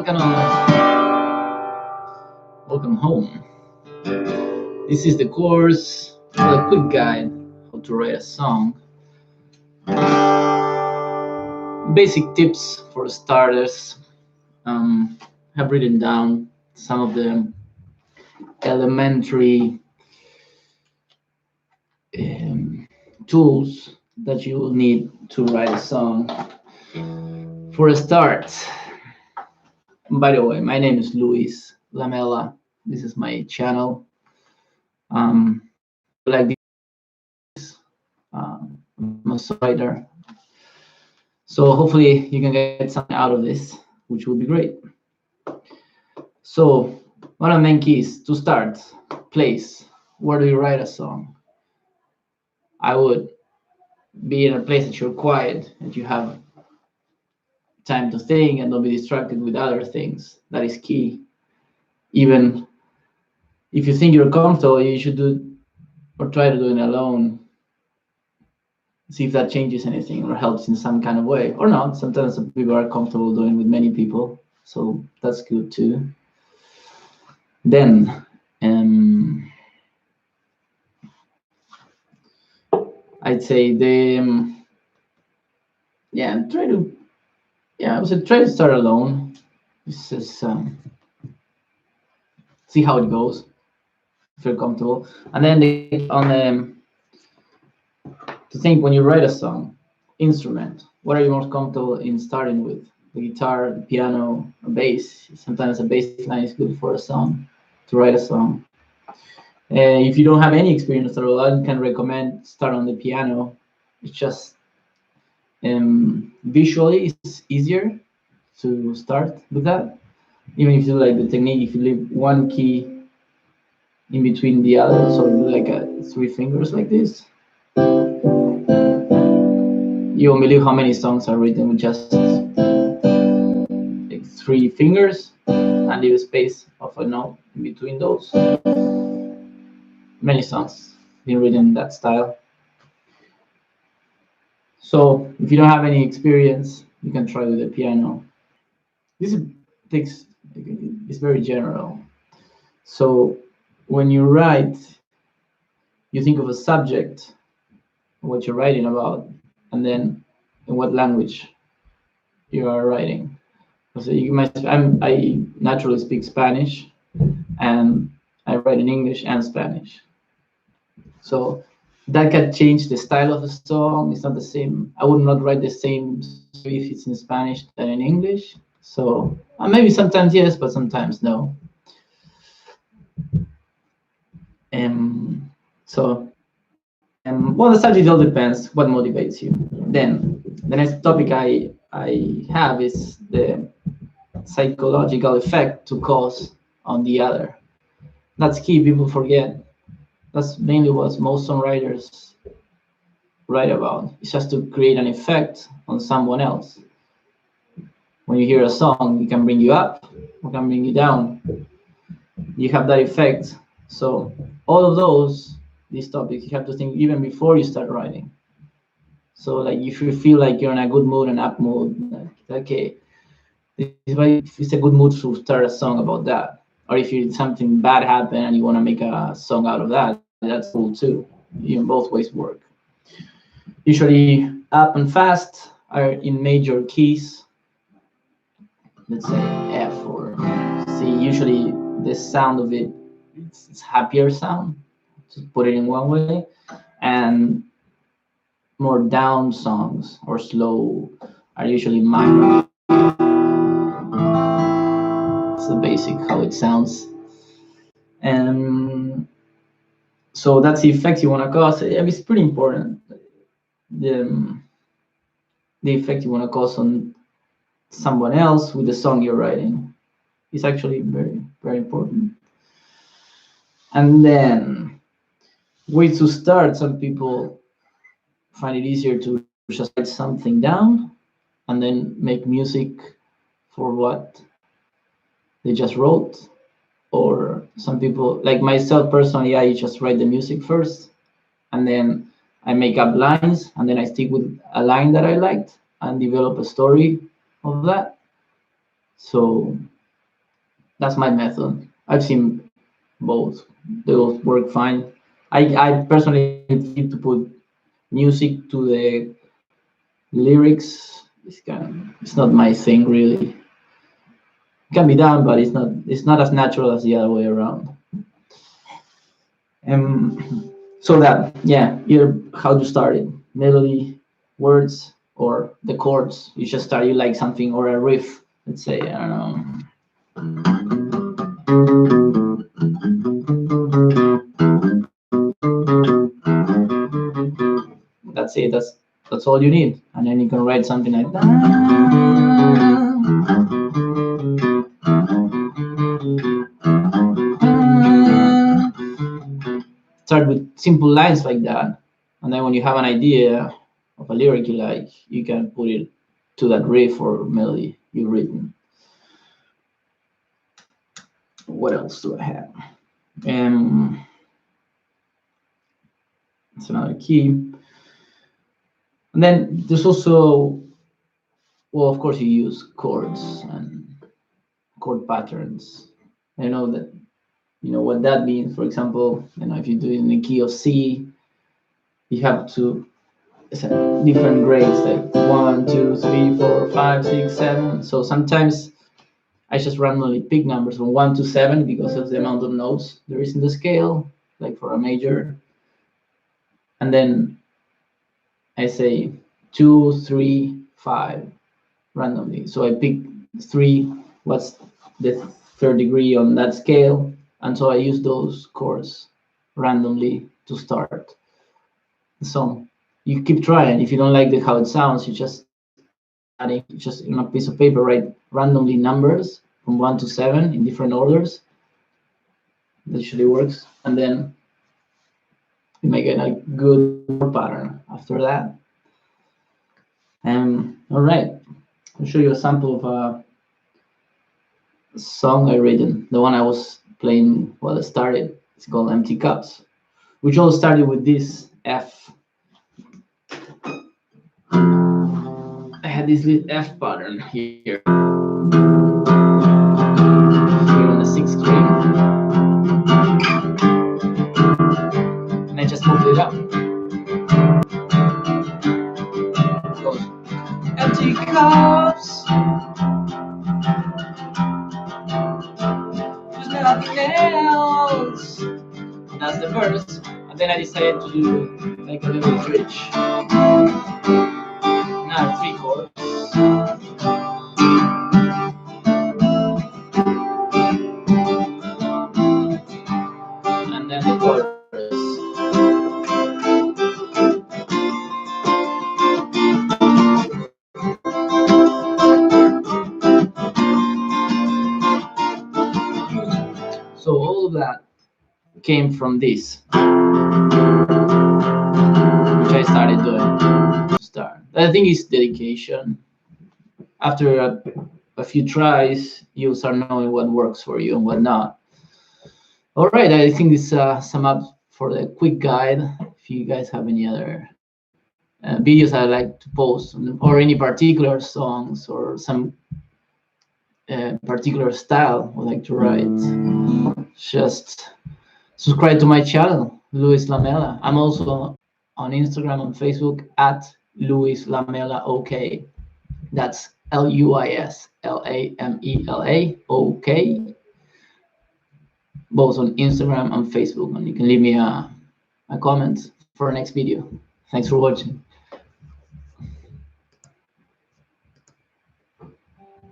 welcome, welcome home. This is the course with a quick guide how to write a song. Basic tips for starters. Have written down some of the elementary tools that you will need to write a song. For a start, by the way, my name is Luis Lamela. This is my channel. If you like this, I'm a songwriter. So hopefully you can get something out of this, which would be great. So one of the main keys to start, place. Where do you write a song? I would be in a place that you're quiet, that you have time to think and don't be distracted with other things. That is key. Even if you think you're comfortable, you should do or try to do it alone. See if that changes anything or helps in some kind of way or not. Sometimes some people are comfortable doing with many people, so that's good too. Then I'd say I would say try to start alone. This is see how it goes. Feel comfortable, and then to think when you write a song, instrument. What are you most comfortable in starting with? The guitar, the piano, a bass. Sometimes a bass line is good for a song, to write a song. If you don't have any experience at all, I can recommend start on the piano. It's just visually it's easier to start with that. Even if you like the technique, if you leave one key in between the other, so you do like three fingers like this, you won't believe how many songs are written with just like three fingers and leave a space of a note in between those. Many songs been written in that style. So if you don't have any experience, you can try with the piano. This takes it's very general. So when you write, you think of a subject, what you're writing about, and then in what language you are writing. So I naturally speak Spanish, and I write in English and Spanish. So that can change the style of the song. It's not the same. I would not write the same if it's in Spanish than in English. So maybe sometimes yes, but sometimes no. Well, the subject all depends what motivates you. Then the next topic I have is the psychological effect to cause on the other. That's key. People forget. That's mainly what most songwriters write about. It's just to create an effect on someone else. When you hear a song, it can bring you up, or can bring you down. You have that effect. So all of these topics, you have to think even before you start writing. So like if you feel like you're in a good mood, an up mood, like, okay, if it's a good mood to start a song about that. Or if something bad happened and you want to make a song out of that, that's cool too. Even both ways work. Usually up and fast are in major keys. Let's say F or C. Usually the sound of it's happier sound, to put it in one way, and more down songs or slow are usually minor. It's the basic how it sounds. And so that's the effect you want to cause. It's pretty important. The effect you want to cause on someone else with the song you're writing is actually very, very important. And then ways to start. Some people find it easier to just write something down and then make music for what they just wrote. Or some people, like myself personally, I just write the music first and then I make up lines and then I stick with a line that I liked and develop a story of that. So That's my method. I've seen both. They both work fine. I personally need to put music to the lyrics. It's not my thing really. It can be done, but it's not as natural as the other way around. So that, yeah, either how to start it, melody, words, or the chords. You just start, you like something or a riff. Let's say, I don't know. That's it. That's all you need, and then you can write something like that. Start with simple lines like that, and then when you have an idea of a lyric you like, you can put it to that riff or melody you've written. What else do I have? That's another key. And then there's also, well, of course, you use chords and chord patterns. I know that you know what that means. For example, if you do it in the key of C, you have to different grades like 1, 2, 3, 4, 5, 6, 7. So sometimes I just randomly pick numbers from 1 to 7 because of the amount of notes there is in the scale, like for a major. And then I say 2, 3, 5 randomly. So I pick 3, what's the third degree on that scale, and so I use those chords randomly to start the song. You keep trying. If you don't like how it sounds, you just adding, just in a piece of paper, write randomly numbers from 1 to 7 in different orders. That usually works, and then you make a good pattern after that. All right, I'll show you a sample of a song I written. The one I was playing while I started. It's called Empty Cups, which all started with this F. I had this little F pattern here on the 6th string, and I just moved it up. It goes, empty cups, there's nothing else. That's the verse, and then I decided to do like a little bridge. Now 3 chords. And then the chorus. So all of that came from this, which I started doing to start. I think it's dedication. After a few tries, you'll start knowing what works for you and what not. All right, I think this sum up for the quick guide. If you guys have any other videos I like to post, or any particular songs or some particular style I would like to write, just subscribe to my channel, Luis Lamela. I'm also on Instagram and Facebook at Luis Lamela OK. That's LuisLamela OK. Both on Instagram and Facebook, and you can leave me a comment for our next video. Thanks for watching.